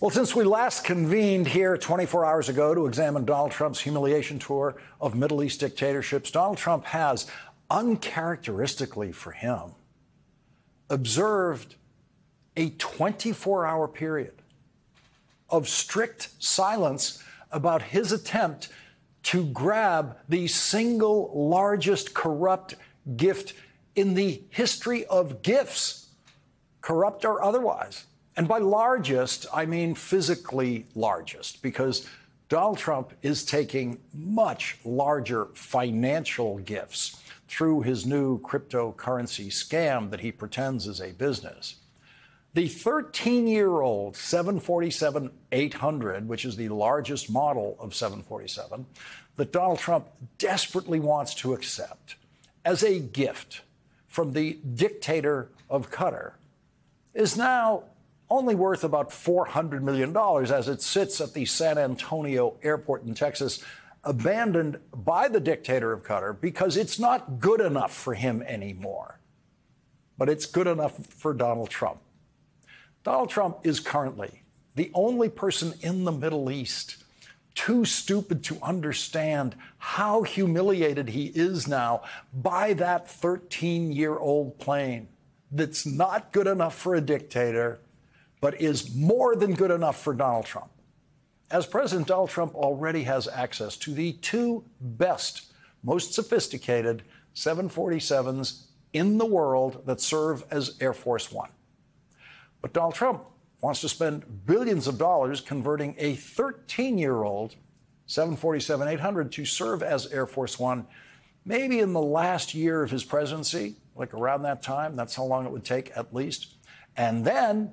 Well, since we last convened here 24 hours ago to examine Donald Trump's humiliation tour of Middle East dictatorships, Donald Trump has, uncharacteristically for him, observed a 24-hour period of strict silence about his attempt to grab the single largest corrupt gift in the history of gifts, corrupt or otherwise. And by largest, I mean physically largest, because Donald Trump is taking much larger financial gifts through his new cryptocurrency scam that he pretends is a business. The 13-year-old 747-800, which is the largest model of 747, that Donald Trump desperately wants to accept as a gift from the dictator of Qatar, is now only worth about $400 million as it sits at the San Antonio airport in Texas, abandoned by the dictator of Qatar because it's not good enough for him anymore. But it's good enough for Donald Trump. Donald Trump is currently the only person in the Middle East too stupid to understand how humiliated he is now by that 13-year-old plane that's not good enough for a dictator, but is more than good enough for Donald Trump. As president, Donald Trump already has access to the two best, most sophisticated 747s in the world that serve as Air Force One. But Donald Trump wants to spend billions of dollars converting a 13-year-old 747-800 to serve as Air Force One, maybe in the last year of his presidency, like around that time. That's how long it would take, at least. And then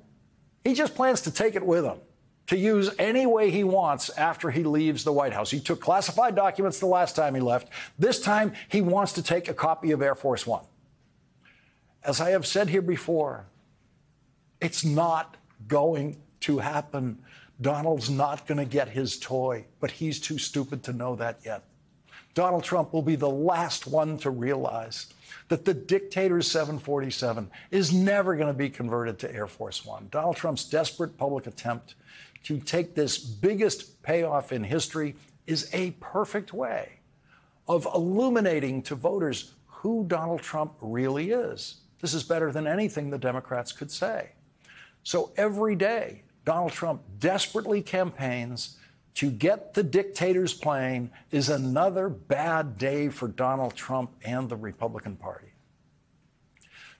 he just plans to take it with him to use any way he wants after he leaves the White House. He took classified documents the last time he left. This time, he wants to take a copy of Air Force One. As I have said here before, it's not going to happen. Donald's not going to get his toy, but he's too stupid to know that yet. Donald Trump will be the last one to realize that the dictator's 747 is never going to be converted to Air Force One. Donald Trump's desperate public attempt to take this biggest payoff in history is a perfect way of illuminating to voters who Donald Trump really is. This is better than anything the Democrats could say. So every day, Donald Trump desperately campaigns to get the dictator's plane is another bad day for Donald Trump and the Republican Party.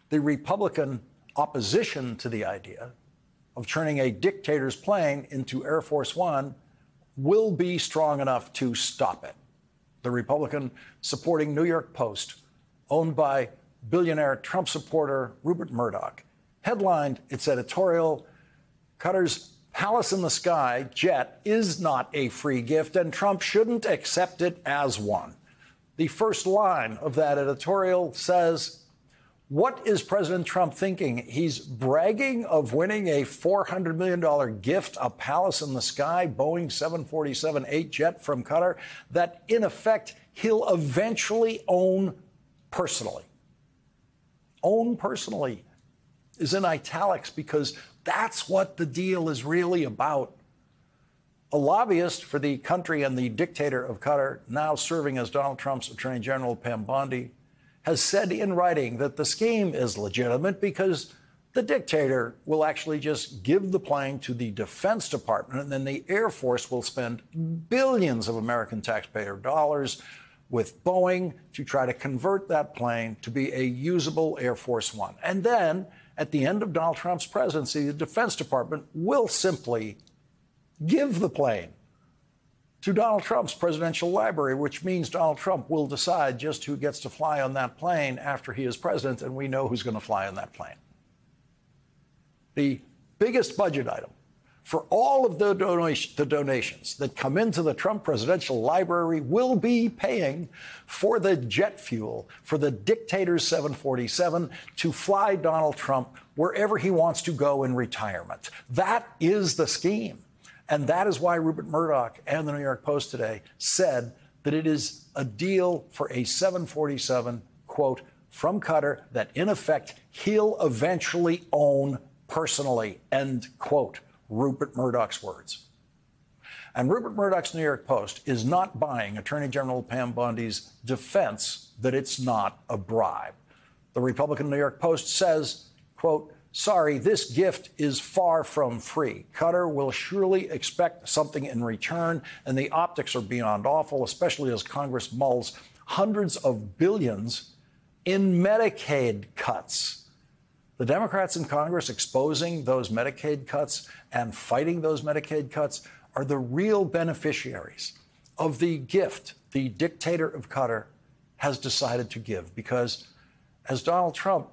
The Republican opposition to the idea of turning a dictator's plane into Air Force One will be strong enough to stop it. The Republican supporting New York Post, owned by billionaire Trump supporter Rupert Murdoch, headlined its editorial, "Qatar's Palace in the Sky jet is not a free gift, and Trump shouldn't accept it as one." The first line of that editorial says, "What is President Trump thinking? He's bragging of winning a $400 million gift, a Palace in the Sky Boeing 747-8 jet from Qatar that, in effect, he'll eventually own personally." Own personally is in italics because that's what the deal is really about. A lobbyist for the country and the dictator of Qatar, now serving as Donald Trump's Attorney General Pam Bondi, has said in writing that the scheme is legitimate because the dictator will actually just give the plane to the Defense Department, and then the Air Force will spend billions of American taxpayer dollars with Boeing to try to convert that plane to be a usable Air Force One. And then, at the end of Donald Trump's presidency, the Defense Department will simply give the plane to Donald Trump's presidential library, which means Donald Trump will decide just who gets to fly on that plane after he is president, and we know who's going to fly on that plane. The biggest budget item for all of the donations that come into the Trump presidential library will be paying for the jet fuel for the dictator's 747 to fly Donald Trump wherever he wants to go in retirement. That is the scheme. And that is why Rupert Murdoch and the New York Post today said that it is a deal for a 747, quote, from Qatar that, in effect, he'll eventually own personally, end quote. Rupert Murdoch's words. And Rupert Murdoch's New York Post is not buying Attorney General Pam Bondi's defense that it's not a bribe. The Republican New York Post says, quote, "Sorry, this gift is far from free. Qatar will surely expect something in return, and the optics are beyond awful, especially as Congress mulls hundreds of billions in Medicaid cuts." The Democrats in Congress exposing those Medicaid cuts and fighting those Medicaid cuts are the real beneficiaries of the gift the dictator of Qatar has decided to give. Because as Donald Trump,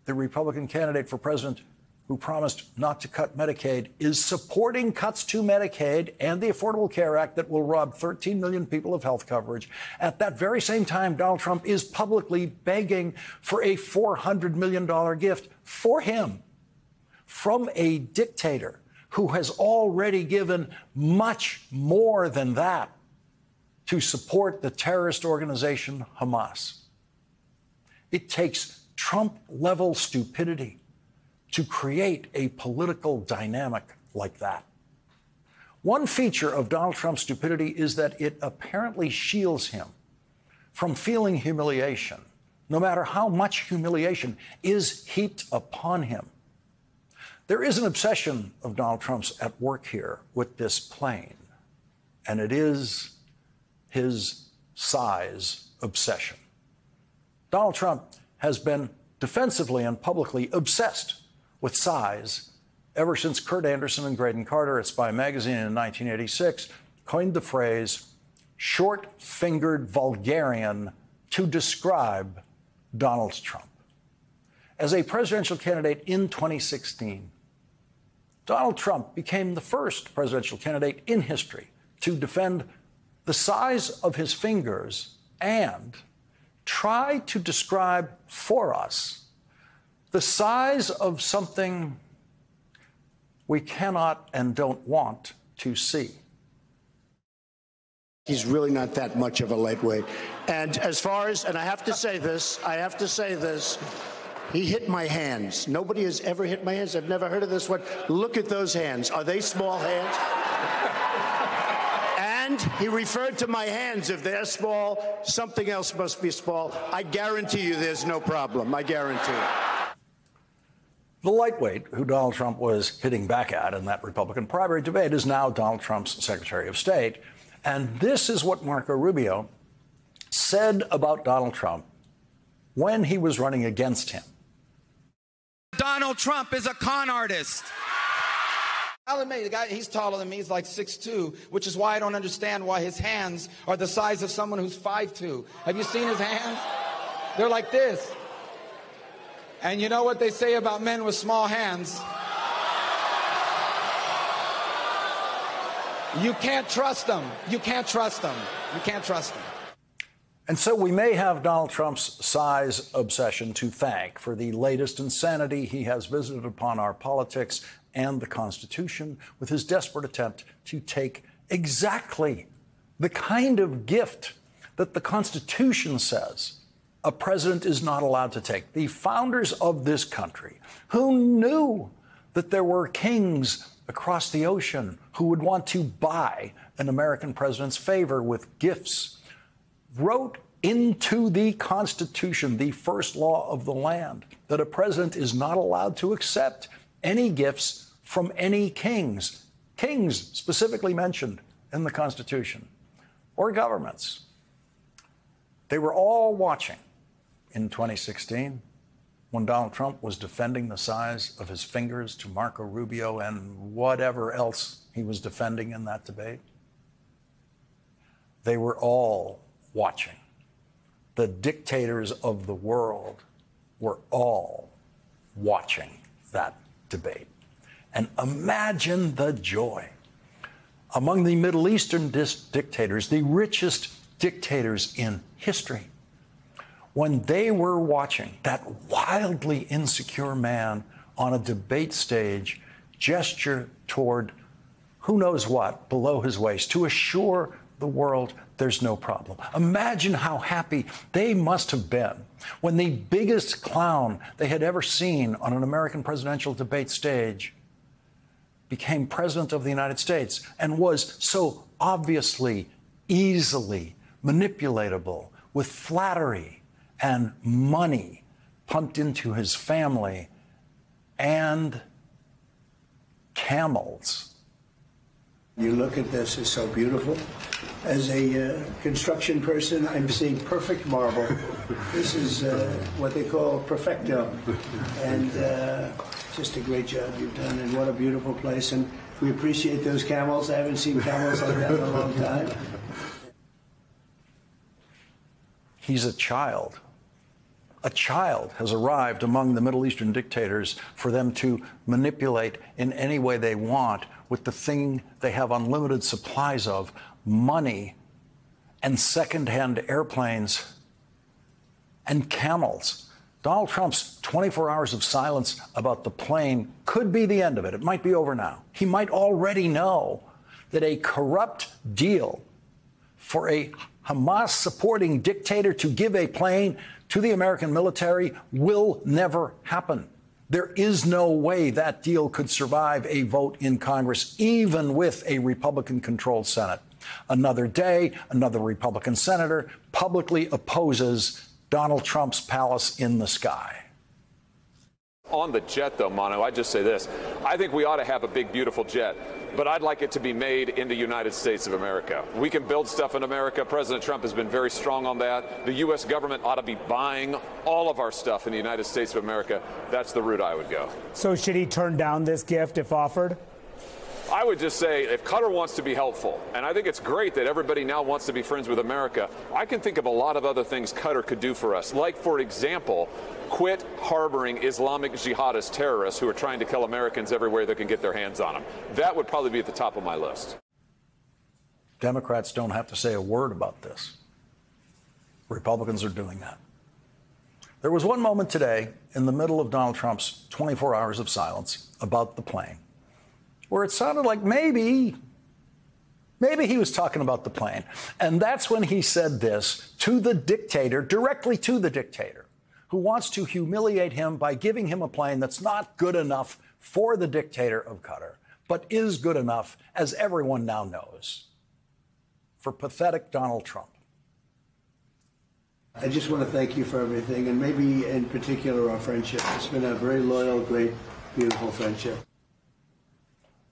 the Republican candidate for president who promised not to cut Medicaid, is supporting cuts to Medicaid and the Affordable Care Act that will rob 13 million people of health coverage, at that very same time, Donald Trump is publicly begging for a $400 million gift for him from a dictator who has already given much more than that to support the terrorist organization Hamas. It takes Trump-level stupidity to create a political dynamic like that. One feature of Donald Trump's stupidity is that it apparently shields him from feeling humiliation, no matter how much humiliation is heaped upon him. There is an obsession of Donald Trump's at work here with this plane, and it is his size obsession. Donald Trump has been defensively and publicly obsessed with size ever since Kurt Andersen and Graydon Carter at Spy Magazine in 1986 coined the phrase short-fingered vulgarian to describe Donald Trump. As a presidential candidate in 2016, Donald Trump became the first presidential candidate in history to defend the size of his fingers and try to describe for us the size of something we cannot and don't want to see. He's really not that much of a lightweight. And as far as, and I have to say this, he hit my hands. Nobody has ever hit my hands. I've never heard of this one. Look at those hands. Are they small hands? And he referred to my hands. If they're small, something else must be small. I guarantee you there's no problem. I guarantee it. The lightweight who Donald Trump was hitting back at in that Republican primary debate is now Donald Trump's Secretary of State. And this is what Marco Rubio said about Donald Trump when he was running against him. Donald Trump is a con artist. I'll admit, the guy, he's taller than me. He's like 6'2", which is why I don't understand why his hands are the size of someone who's 5'2". Have you seen his hands? They're like this. And you know what they say about men with small hands? You can't trust them. You can't trust them. You can't trust them. And so we may have Donald Trump's size obsession to thank for the latest insanity he has visited upon our politics and the Constitution with his desperate attempt to take exactly the kind of gift that the Constitution says a president is not allowed to take. The founders of this country, who knew that there were kings across the ocean who would want to buy an American president's favor with gifts, wrote into the Constitution, the first law of the land, that a president is not allowed to accept any gifts from any kings, kings specifically mentioned in the Constitution, or governments. They were all watching in 2016 when Donald Trump was defending the size of his fingers to Marco Rubio and whatever else he was defending in that debate. They were all watching. The dictators of the world were all watching that debate. And imagine the joy among the Middle Eastern dictators, the richest dictators in history, when they were watching that wildly insecure man on a debate stage gesture toward who knows what below his waist to assure the world there's no problem. Imagine how happy they must have been when the biggest clown they had ever seen on an American presidential debate stage became president of the United States and was so obviously, easily manipulatable with flattery and money pumped into his family and camels. You look at this, it's so beautiful. As a construction person, I'm seeing perfect marble. This is what they call perfecto. And just a great job you've done, and what a beautiful place. And we appreciate those camels. I haven't seen camels like that in a long time. He's a child. A child has arrived among the Middle Eastern dictators for them to manipulate in any way they want with the thing they have unlimited supplies of, money and second-hand airplanes and camels. Donald Trump's 24 hours of silence about the plane could be the end of it. It might be over now. He might already know that a corrupt deal for a Hamas-supporting dictator to give a plane to the American military will never happen. There is no way that deal could survive a vote in Congress, even with a Republican-controlled Senate. Another day, another Republican senator publicly opposes Donald Trump's palace in the sky. On the jet, though, Mano, I'd just say this. I think we ought to have a big, beautiful jet, but I'd like it to be made in the United States of America. We can build stuff in America. President Trump has been very strong on that. The U.S. government ought to be buying all of our stuff in the United States of America. That's the route I would go. So should he turn down this gift if offered? I would just say if Qatar wants to be helpful, and I think it's great that everybody now wants to be friends with America, I can think of a lot of other things Qatar could do for us. Like, for example, quit harboring Islamic jihadist terrorists who are trying to kill Americans everywhere they can get their hands on them. That would probably be at the top of my list. Democrats don't have to say a word about this. Republicans are doing that. There was one moment today in the middle of Donald Trump's 24 hours of silence about the plane where it sounded like maybe he was talking about the plane. And that's when he said this to the dictator, directly to the dictator, who wants to humiliate him by giving him a plane that's not good enough for the dictator of Qatar, but is good enough, as everyone now knows, for pathetic Donald Trump. I just want to thank you for everything, and maybe in particular our friendship. It's been a very loyal, great, beautiful friendship.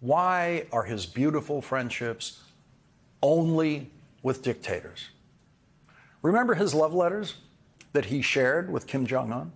Why are his beautiful friendships only with dictators? Remember his love letters that he shared with Kim Jong-un?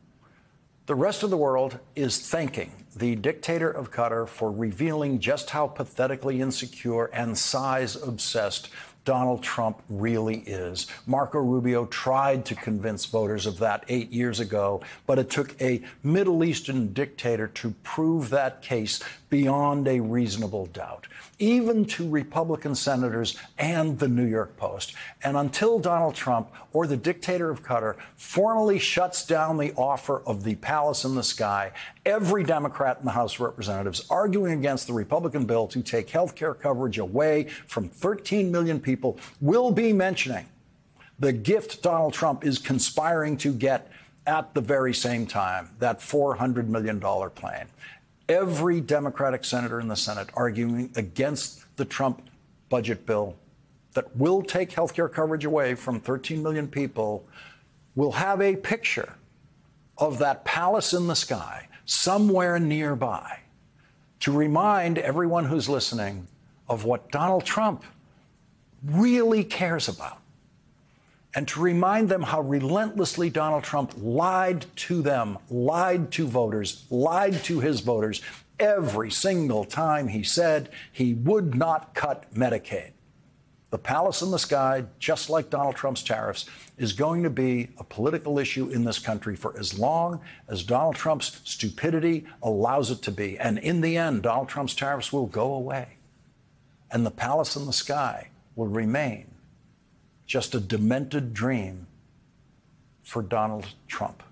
The rest of the world is thanking the dictator of Qatar for revealing just how pathetically insecure and size-obsessed Donald Trump really is. Marco Rubio tried to convince voters of that 8 years ago, but it took a Middle Eastern dictator to prove that case beyond a reasonable doubt, even to Republican senators and the New York Post. And until Donald Trump or the dictator of Qatar formally shuts down the offer of the palace in the sky, every Democrat in the House of Representatives arguing against the Republican bill to take health care coverage away from 13 million people will be mentioning the gift Donald Trump is conspiring to get at the very same time, that $400 million plane. Every Democratic senator in the Senate arguing against the Trump budget bill that will take health care coverage away from 13 million people will have a picture of that palace in the sky somewhere nearby to remind everyone who's listening of what Donald Trump really cares about, and to remind them how relentlessly Donald Trump lied to them, lied to voters, lied to his voters every single time he said he would not cut Medicaid. The palace in the sky, just like Donald Trump's tariffs, is going to be a political issue in this country for as long as Donald Trump's stupidity allows it to be. And in the end, Donald Trump's tariffs will go away, and the palace in the sky will remain just a demented dream for Donald Trump.